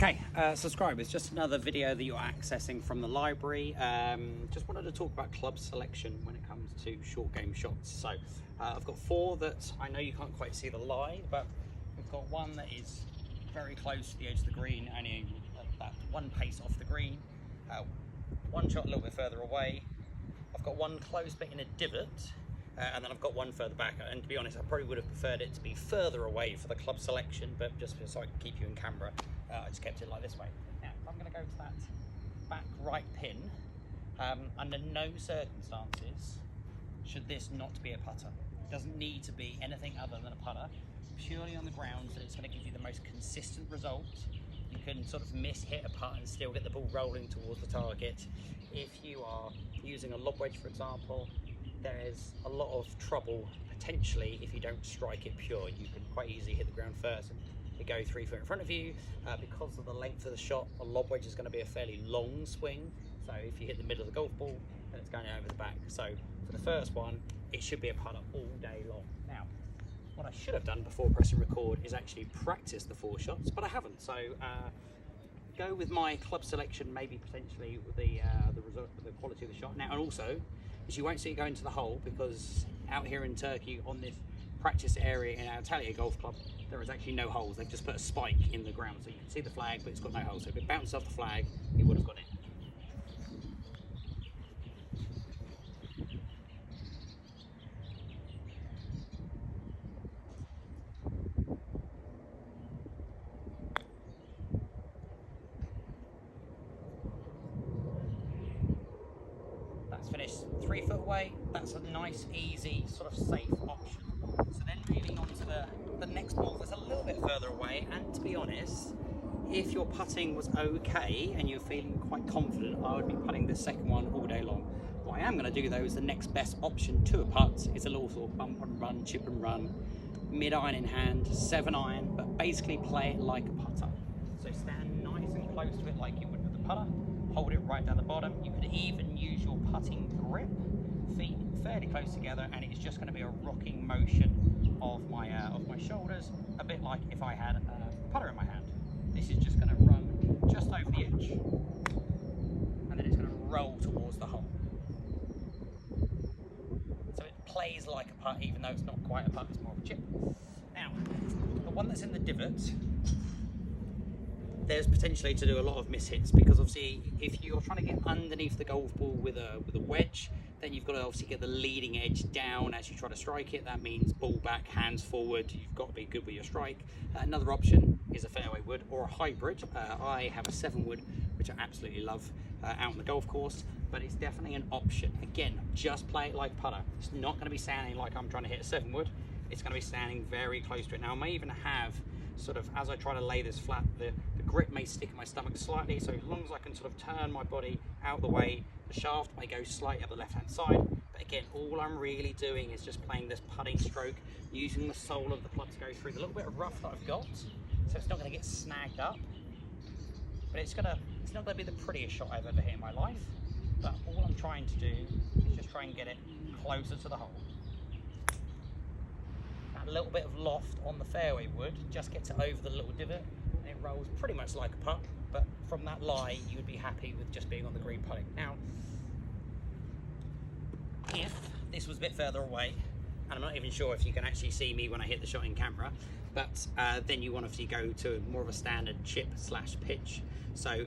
Okay, subscribers, just another video that you're accessing from the library. Just wanted to talk about club selection when it comes to short game shots. So I've got four that I know you can't quite see the lie, but we've got one that is very close to the edge of the green, only about one pace off the green, one shot a little bit further away. I've got one close bit in a divot, and then I've got one further back, and to be honest I probably would have preferred it to be further away for the club selection, but just so I can keep you in camera, I just kept it like this way. Now if I'm going to go to that back right pin, under no circumstances should this not be a putter. It doesn't need to be anything other than a putter, purely on the grounds that it's going to give you the most consistent result. You can sort of hit a putt and still get the ball rolling towards the target. If you are using a lob wedge, for example, there's a lot of trouble potentially if you don't strike it pure. You can quite easily hit the ground first and it go 3 foot in front of you. Because of the length of the shot, a lob wedge is going to be a fairly long swing. So if you hit the middle of the golf ball, then it's going over the back. So for the first one, it should be a putter all day long. Now, what I should have done before pressing record is actually practice the 4 shots, but I haven't. So go with my club selection, maybe potentially with the result, the quality of the shot. Now, and also, is you won't see it go into the hole, because out here in Turkey on this practice area in Antalya Golf Club, there is actually no holes. They've just put a spike in the ground, so you can see the flag, but it's got no holes. So if it bounced off the flag, it would have gone in. That's finished 3 foot away. That's a nice, easy, sort of safe option. So then moving on to the next ball that's a little bit further away, and to be honest, if your putting was okay and you're feeling quite confident, I would be putting the second one all day long. What I am going to do though is the next best option to a putt is a little sort of bump and run, chip and run, mid-iron in hand, 7-iron, but basically play it like a putter. So stand nice and close to it like you would with the putter, hold it right down the bottom. You could even use your putting grip, feet fairly close together, and it's just going to be a rocking motion of my shoulders, a bit like if I had a putter in my hand. This is just going to run just over the edge, and then it's going to roll towards the hole. So it plays like a putt, even though it's not quite a putt, it's more of a chip. Now, the one that's in the divot, there's potentially to do a lot of mishits, because obviously if you're trying to get underneath the golf ball with a wedge, then you've got to obviously get the leading edge down as you try to strike it. That means ball back, hands forward. You've got to be good with your strike. Another option is a fairway wood or a hybrid. I have a 7 wood, which I absolutely love out on the golf course, but it's definitely an option. Again, just play it like putter. It's not going to be sounding like I'm trying to hit a 7 wood. It's going to be standing very close to it. Now, I may even have sort of, as I try to lay this flat, the grip may stick in my stomach slightly, so as long as I can sort of turn my body out of the way, the shaft may go slightly up the left hand side. But again, all I'm really doing is just playing this putting stroke, using the sole of the club to go through the little bit of rough that I've got, so it's not going to get snagged up, but it's not going to be the prettiest shot I've ever hit in my life. But all I'm trying to do is just try and get it closer to the hole. A little bit of loft on the fairway wood just gets it over the little divot, and it rolls pretty much like a putt, but from that lie you would be happy with just being on the green putting. Now, if this was a bit further away, and I'm not even sure if you can actually see me when I hit the shot in camera, but then you want to obviously go to more of a standard chip / pitch. So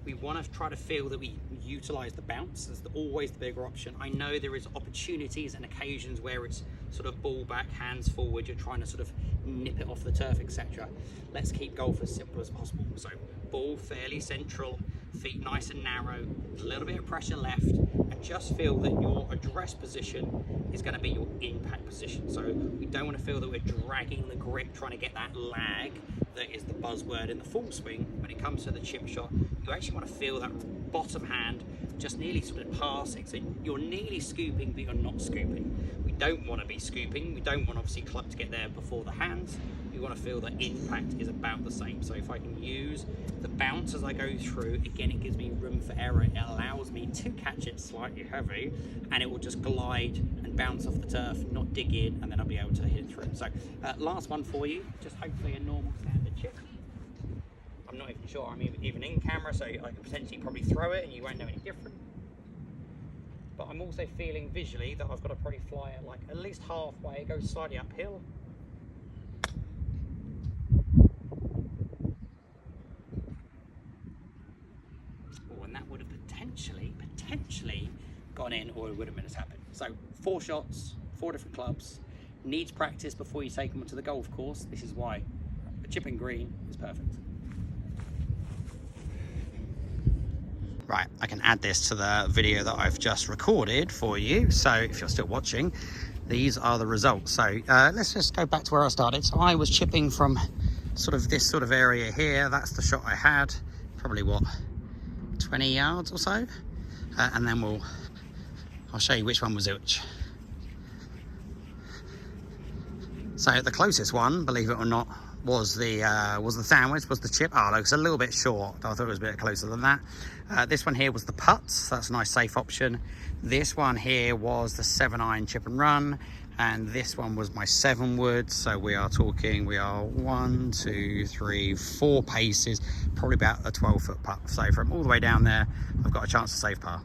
we want to try to feel that we utilize the bounce. That's always the bigger option. I know there is opportunities and occasions where it's sort of ball back, hands forward, you're trying to sort of nip it off the turf, etc. Let's keep golf as simple as possible. So ball fairly central, feet nice and narrow, a little bit of pressure left, and just feel that your address position is going to be your impact position. So we don't want to feel that we're dragging the grip, trying to get that lag that is the buzzword in the full swing. When it comes to the chip shot, you actually want to feel that bottom hand just nearly sort of passing. So you're nearly scooping, but you're not scooping. We don't want to be scooping. We don't want obviously club to get there before the hands. We want to feel that impact is about the same. So if I can use the bounce as I go through, again, it gives me room for error. It allows me to catch it slightly heavy, and it will just glide and bounce off the turf, not dig in, and then I'll be able to hit it through. So last one for you, just hopefully a normal standard chip. I'm not even sure I'm even in camera, so I could potentially probably throw it and you won't know any different. But I'm also feeling visually that I've got to probably fly it like at least halfway. It goes slightly uphill. Oh, and that would have potentially gone in, or it would have been a tap in. So 4 shots, 4 different clubs. Needs practice before you take them to the golf course. This is why a chipping green is perfect. Right, I can add this to the video that I've just recorded for you. So if you're still watching, these are the results. So let's just go back to where I started. So I was chipping from sort of this sort of area here. That's the shot I had. Probably what, 20 yards or so. And then I'll show you which one was which. So the closest one, believe it or not, was the sandwich, was the chip. Oh, look, it's a little bit short. I thought it was a bit closer than that. This one here was the putts. That's a nice safe option. This one here was the 7-iron chip and run, and this one was my 7-wood. So we are 1, 2, 3, 4 paces, probably about a 12-foot putt. So from all the way down there, I've got a chance to save par.